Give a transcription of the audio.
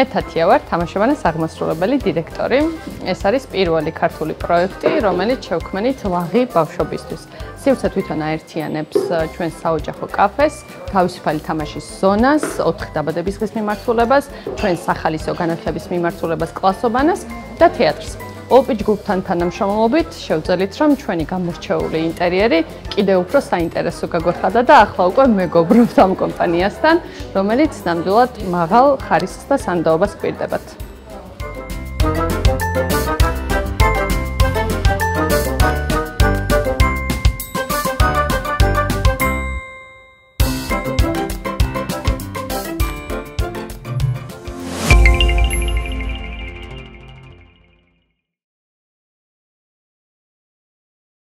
მე თათია ვარ, თამაშობანის აღმასრულებელი დირექტორი. ეს არის პირველი ქართული პროექტი, რომელიც შევქმნით ლაღი ბავშვობისთვის. სივრცე თვითონ აერთიანებს ჩვენს საოჯახო კაფეს, თავისუფალი თამაშის ზონას, 4 დაბადების დღის მიმართულებას, ჩვენს სახალისო განათლების მიმართულებას, კლასობანას და თეატრს. ოპიჯ ჯგუფთან თანამშრომლობით შევძელით, რომ ჩვენი გამორჩეული ინტერიერი კიდევ უფრო საინტერესო გაგვეხადა და ახლა უკვე მეგობრობთ ამ კომპანიასთან, რომელიც ნამდვილად მაღალ ხარისხს და სანდოობას გვირდებათ.